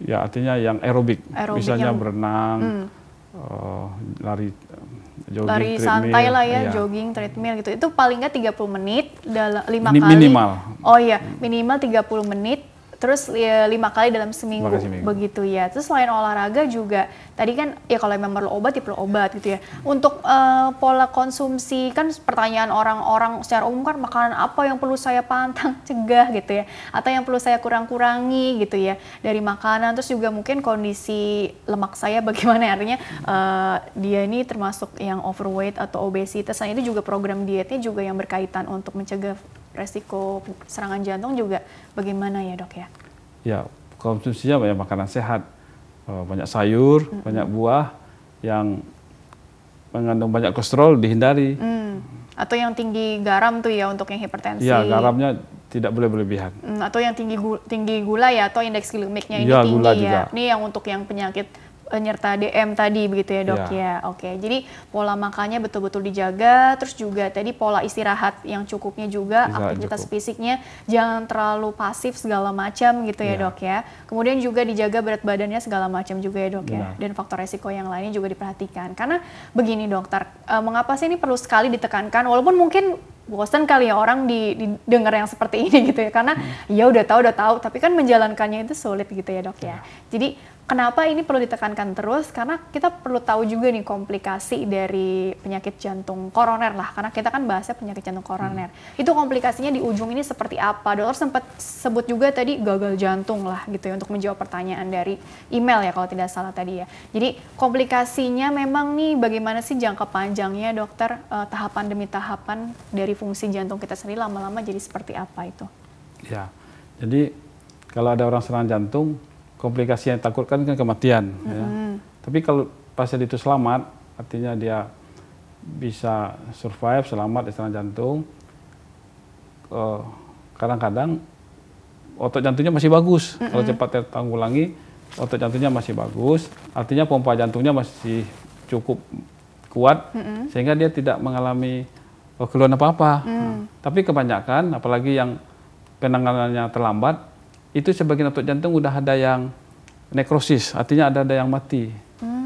Speaker 2: Ya, artinya yang aerobik, misalnya
Speaker 1: yang
Speaker 2: berenang, lari, jogging,
Speaker 1: lari
Speaker 2: treadmill,
Speaker 1: santai lah ya,
Speaker 2: iya.
Speaker 1: jogging, treadmill gitu. Itu paling nggak 30 menit, 5
Speaker 2: Ini
Speaker 1: kali.
Speaker 2: minimal.
Speaker 1: Oh iya, minimal 30 menit, terus ya, 5 kali dalam seminggu,
Speaker 2: 5 kali seminggu.
Speaker 1: begitu ya. Terus selain olahraga juga, tadi kan ya kalau memang perlu obat ya perlu obat gitu ya. Untuk pola konsumsi, kan pertanyaan orang-orang secara umum kan makanan apa yang perlu saya pantang, cegah gitu ya. Atau yang perlu saya kurang-kurangi gitu ya dari makanan. Terus juga mungkin kondisi lemak saya bagaimana, artinya dia ini termasuk yang overweight atau obesitas. Nah itu juga program dietnya juga yang berkaitan untuk mencegah resiko serangan jantung juga bagaimana ya dok ya?
Speaker 2: Ya, konsumsinya banyak makanan sehat, banyak sayur, banyak buah yang mengandung banyak kolesterol dihindari.
Speaker 1: Atau yang tinggi garam tuh ya untuk yang hipertensi.
Speaker 2: Ya, garamnya tidak boleh berlebihan.
Speaker 1: Atau yang tinggi gula ya, atau indeks glikemiknya ini
Speaker 2: Ya,
Speaker 1: tinggi
Speaker 2: gula
Speaker 1: ya.
Speaker 2: juga.
Speaker 1: Ini yang untuk yang penyakit penyerta DM tadi begitu ya dok ya. Oke, jadi pola makannya betul-betul dijaga, terus juga tadi pola istirahat yang cukupnya juga, aktivitas fisiknya jangan terlalu pasif segala macam gitu ya dok ya. Kemudian juga dijaga berat badannya segala macam juga ya dok ya. Dan faktor resiko yang lainnya juga diperhatikan. Karena begini dokter, mengapa sih ini perlu sekali ditekankan, walaupun mungkin bosan kali ya orang didengar yang seperti ini gitu ya, karena ya udah tahu, tapi kan menjalankannya itu sulit gitu ya dok ya. Jadi kenapa ini perlu ditekankan terus? Karena kita perlu tahu juga nih komplikasi dari penyakit jantung koroner lah, karena kita kan bahasnya penyakit jantung koroner. Itu komplikasinya di ujung ini seperti apa? Dokter sempat sebut juga tadi gagal jantung lah gitu ya, untuk menjawab pertanyaan dari email ya kalau tidak salah tadi ya. Jadi komplikasinya memang nih bagaimana sih jangka panjangnya dokter, tahapan demi tahapan dari fungsi jantung kita sendiri lama-lama jadi seperti apa itu?
Speaker 2: Ya, jadi kalau ada orang serangan jantung, komplikasi yang ditakutkan kan kematian. Ya. Tapi kalau pasien itu selamat, artinya dia bisa survive, selamat di serangan jantung, kadang-kadang otot jantungnya masih bagus. Kalau cepat tertanggulangi, otot jantungnya masih bagus, artinya pompa jantungnya masih cukup kuat, sehingga dia tidak mengalami keluhan apa-apa. Tapi kebanyakan, apalagi yang penanganannya terlambat, itu sebagian otot jantung udah ada yang nekrosis, artinya ada yang mati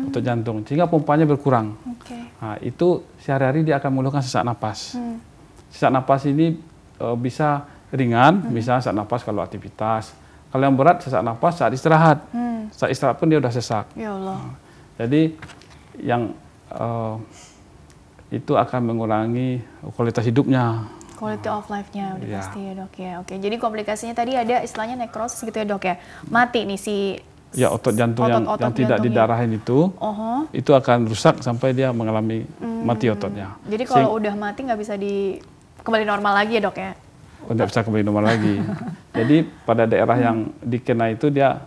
Speaker 2: otot jantung, sehingga pompanya berkurang. Nah, itu sehari-hari dia akan mengeluhkan sesak napas. Sesak napas ini bisa ringan, bisa sesak napas kalau aktivitas. Kalau yang berat, sesak napas saat istirahat. Saat istirahat pun dia udah sesak.
Speaker 1: Ya Allah.
Speaker 2: Jadi yang itu akan mengurangi kualitas hidupnya.
Speaker 1: Quality of life-nya udah pasti ya dok ya. Oke, jadi komplikasinya tadi ada istilahnya nekrosis gitu ya dok ya. Mati nih si
Speaker 2: otot jantung yang tidak didarahin itu akan rusak sampai dia mengalami mati ototnya.
Speaker 1: Jadi kalau udah mati nggak bisa kembali normal lagi ya dok ya?
Speaker 2: Nggak bisa kembali normal lagi. Jadi pada daerah yang dikena itu dia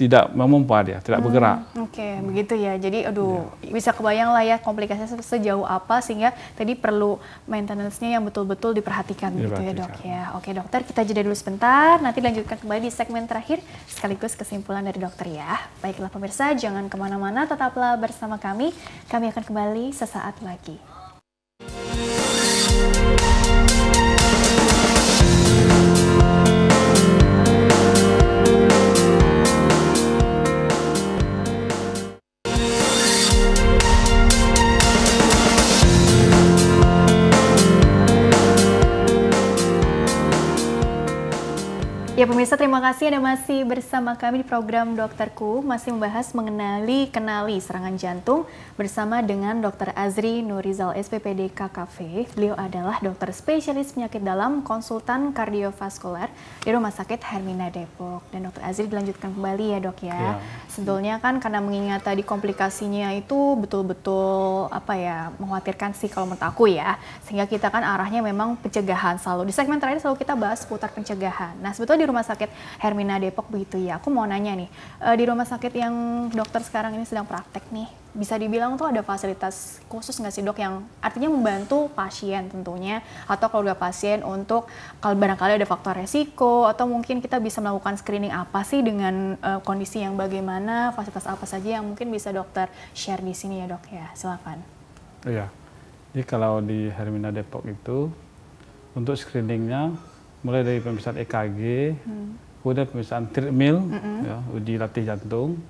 Speaker 2: tidak memompa dia, tidak bergerak.
Speaker 1: Oke, begitu ya. Jadi aduh, bisa kebayang lah ya komplikasinya sejauh apa sehingga tadi perlu maintenance-nya yang betul-betul diperhatikan gitu ya dok ya. Oke dokter, kita jeda dulu sebentar, nanti lanjutkan kembali di segmen terakhir sekaligus kesimpulan dari dokter ya. Baiklah pemirsa, jangan kemana-mana, tetaplah bersama kami. Kami akan kembali sesaat lagi. Ya pemirsa, terima kasih Anda masih bersama kami di program Dokterku, masih membahas kenali serangan jantung bersama dengan Dr. Azri Nurizal SPPD KKV. Beliau adalah dokter spesialis penyakit dalam, konsultan kardiovaskular di Rumah Sakit Hermina Depok. Dan Dr. Azri dilanjutkan kembali ya dok ya. Sebetulnya kan karena mengingat tadi komplikasinya itu betul-betul mengkhawatirkan sih kalau menurut aku ya. Sehingga kita kan arahnya memang pencegahan selalu. Di segmen terakhir selalu kita bahas seputar pencegahan. Nah sebetulnya di Rumah Sakit Hermina Depok begitu ya. Aku mau nanya nih, di rumah sakit yang dokter sekarang ini sedang praktek nih, bisa dibilang tuh ada fasilitas khusus nggak sih dok yang artinya membantu pasien tentunya atau keluarga pasien untuk kalau barangkali ada faktor resiko atau mungkin kita bisa melakukan screening apa sih dengan kondisi yang bagaimana, fasilitas apa saja yang mungkin bisa dokter share di sini ya dok ya, silakan.
Speaker 2: Iya, jadi kalau di Hermina Depok itu untuk screeningnya mulai dari pemeriksaan EKG, kemudian pemeriksaan treadmill, ya, uji latih jantung,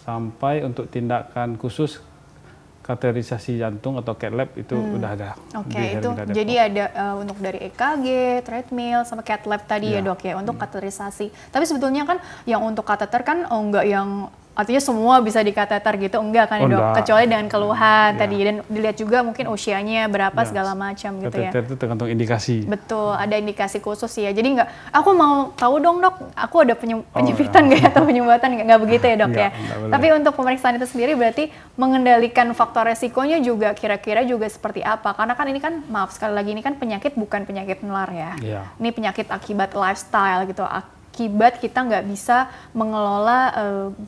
Speaker 2: sampai untuk tindakan khusus kateterisasi jantung atau cath lab itu udah ada.
Speaker 1: Oke, itu jadi ada untuk dari EKG, treadmill, sama cath lab tadi ya dok ya untuk kateterisasi. Tapi sebetulnya kan yang untuk kateter kan enggak yang artinya semua bisa dikateter gitu, enggak kan ya dok? Kecuali dengan keluhan tadi dan dilihat juga mungkin usianya berapa segala macam gitu ya.
Speaker 2: Kateter itu tergantung indikasi.
Speaker 1: Betul, ada indikasi khusus ya. Jadi enggak, aku mau tahu dong dok, aku ada penyempitan nggak ya atau penyumbatan nggak begitu ya dok ya. Tapi untuk pemeriksaan itu sendiri berarti mengendalikan faktor resikonya juga kira-kira juga seperti apa? Karena kan ini kan, maaf sekali lagi, ini kan penyakit bukan penyakit menular ya. Ini penyakit akibat lifestyle gitu. Akibat kita nggak bisa mengelola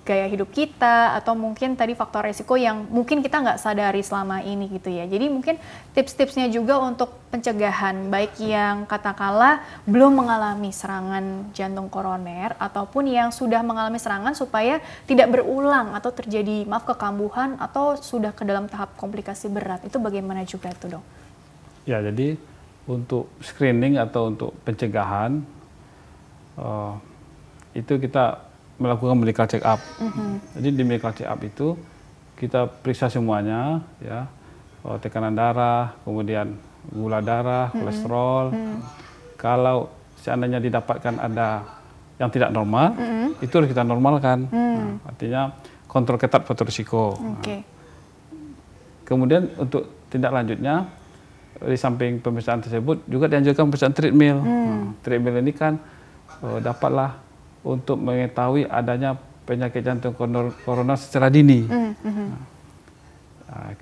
Speaker 1: gaya hidup kita atau mungkin tadi faktor resiko yang mungkin kita nggak sadari selama ini gitu ya. Jadi mungkin tips-tipsnya juga untuk pencegahan baik yang katakanlah belum mengalami serangan jantung koroner ataupun yang sudah mengalami serangan supaya tidak berulang atau terjadi kekambuhan atau sudah ke dalam tahap komplikasi berat. Itu bagaimana juga itu dok?
Speaker 2: Ya, jadi untuk screening atau untuk pencegahan itu kita melakukan medical check up. Jadi di medical check up itu kita periksa semuanya, ya, tekanan darah, kemudian gula darah, kolesterol. Kalau seandainya didapatkan ada yang tidak normal, itu harus kita normalkan. Artinya kontrol ketat faktor risiko. Kemudian untuk tindak lanjutnya, di samping pemeriksaan tersebut juga dianjurkan pemeriksaan treadmill. Treadmill ini kan dapatlah untuk mengetahui adanya penyakit jantung koroner secara dini.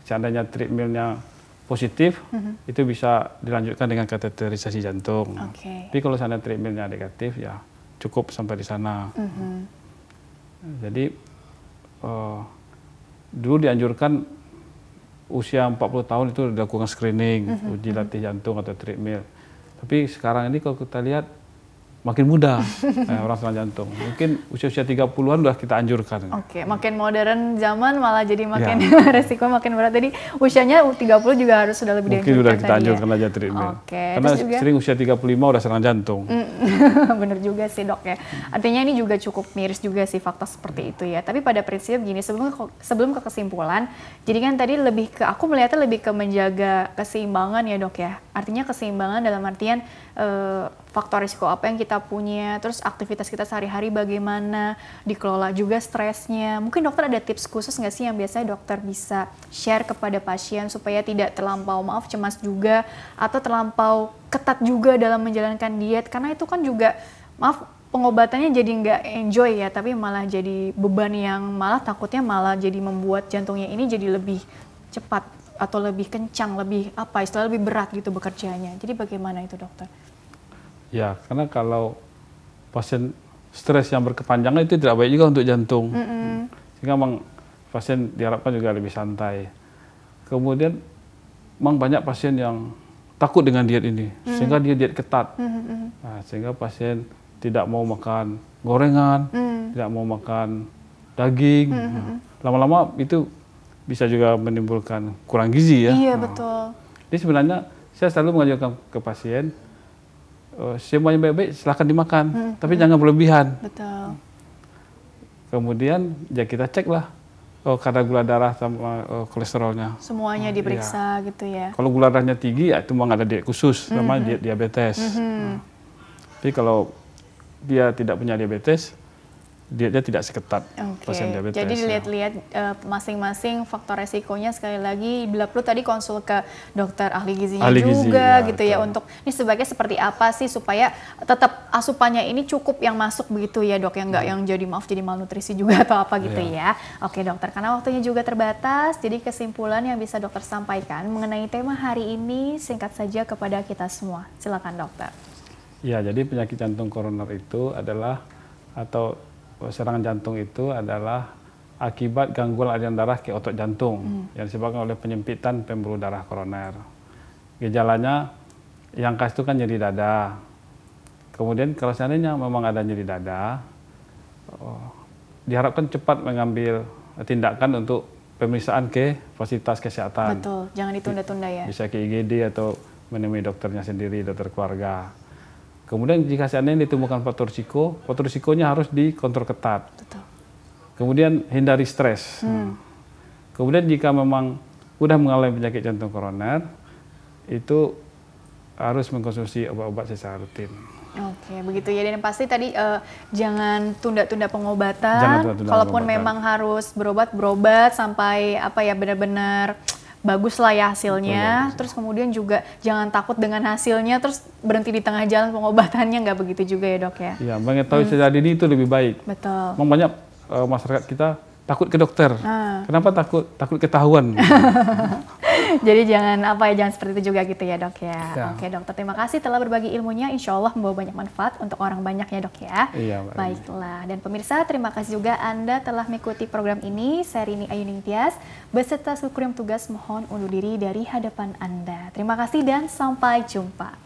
Speaker 2: Seandainya treadmillnya positif, itu bisa dilanjutkan dengan kateterisasi jantung. Tapi kalau seandainya treadmillnya negatif, ya cukup sampai di sana. Jadi dulu dianjurkan usia 40 tahun itu dilakukan screening, uji latih jantung atau treadmill. Tapi sekarang ini kalau kita lihat makin muda orang serangan jantung. Mungkin usia-usia 30-an udah kita anjurkan.
Speaker 1: Makin modern zaman malah jadi makin resiko makin berat. Jadi usianya 30 juga harus sudah lebih
Speaker 2: mungkin udah kita anjurkan aja treatment. Karena juga, sering usia 35 udah serangan jantung.
Speaker 1: Bener juga sih dok ya. Artinya ini juga cukup miris juga sih fakta seperti itu ya. Tapi pada prinsip gini, sebelum ke kesimpulan, jadi kan tadi aku melihatnya lebih ke menjaga keseimbangan ya dok ya. Artinya keseimbangan dalam artian faktor risiko apa yang kita punya, terus aktivitas kita sehari-hari bagaimana, dikelola juga stresnya. Mungkin dokter ada tips khusus nggak sih yang biasanya dokter bisa share kepada pasien supaya tidak terlampau cemas juga atau terlampau ketat juga dalam menjalankan diet, karena itu kan juga pengobatannya jadi nggak enjoy ya, tapi malah jadi beban yang malah takutnya malah jadi membuat jantungnya ini jadi lebih cepat atau lebih kencang, lebih lebih berat gitu bekerjanya. Jadi bagaimana itu dokter?
Speaker 2: Ya, karena kalau pasien stres yang berkepanjangan itu tidak baik juga untuk jantung. Sehingga memang pasien diharapkan juga lebih santai. Kemudian memang banyak pasien yang takut dengan diet ini, sehingga dia diet ketat. Nah, sehingga pasien tidak mau makan gorengan, tidak mau makan daging. Lama-lama itu bisa juga menimbulkan kurang gizi ya.
Speaker 1: Iya, betul.
Speaker 2: Jadi sebenarnya saya selalu mengajarkan ke pasien, semuanya baik-baik silahkan dimakan, tapi jangan berlebihan.
Speaker 1: Betul.
Speaker 2: Kemudian ya kita cek lah kadar gula darah sama kolesterolnya.
Speaker 1: Semuanya diperiksa gitu ya.
Speaker 2: Kalau gula darahnya tinggi ya itu memang ada diet khusus, namanya diet diabetes. Tapi kalau dia tidak punya diabetes, dietnya tidak seketat pasien diabetes.
Speaker 1: Jadi dilihat-lihat masing-masing faktor resikonya, sekali lagi bila perlu tadi konsul ke dokter ahli gizinya juga gitu ya, untuk ini sebaiknya seperti apa sih supaya tetap asupannya ini cukup yang masuk begitu ya dok, yang nggak yang jadi malnutrisi juga atau apa gitu ya. Oke dokter, karena waktunya juga terbatas, jadi kesimpulan yang bisa dokter sampaikan mengenai tema hari ini singkat saja kepada kita semua. Silakan dokter.
Speaker 2: Ya, jadi penyakit jantung koroner itu adalah serangan jantung itu adalah akibat gangguan aliran darah ke otot jantung yang disebabkan oleh penyempitan pembuluh darah koroner. Gejalanya yang khas itu kan nyeri dada. Kemudian kalau seandainya memang ada nyeri dada, diharapkan cepat mengambil tindakan untuk pemeriksaan ke fasilitas kesehatan.
Speaker 1: Betul, jangan ditunda-tunda ya.
Speaker 2: Bisa ke IGD atau menemui dokternya sendiri, dokter keluarga. Kemudian jika seandainya ditemukan faktor risikonya harus dikontrol ketat.
Speaker 1: Betul.
Speaker 2: Kemudian hindari stres. Kemudian jika memang sudah mengalami penyakit jantung koroner, itu harus mengkonsumsi obat-obat secara rutin.
Speaker 1: Oke, begitu ya. Dan pasti tadi jangan tunda-tunda pengobatan. Kalaupun memang harus berobat sampai benar-benar bagus lah ya hasilnya. Terus kemudian juga jangan takut dengan hasilnya terus berhenti di tengah jalan pengobatannya, nggak begitu juga ya dok ya.
Speaker 2: Iya, mengetahui sejak dini itu lebih baik.
Speaker 1: Betul.
Speaker 2: Memang banyak masyarakat kita takut ke dokter. Kenapa takut? Takut ketahuan.
Speaker 1: Jadi jangan seperti itu juga gitu ya dok ya. Oke dokter, terima kasih telah berbagi ilmunya. Insya Allah membawa banyak manfaat untuk orang banyak ya dok ya.
Speaker 2: Iya,
Speaker 1: baiklah. Dan pemirsa, terima kasih juga Anda telah mengikuti program ini. Saya Rini Ayuning Tias beserta seluruh tugas mohon undur diri dari hadapan Anda. Terima kasih dan sampai jumpa.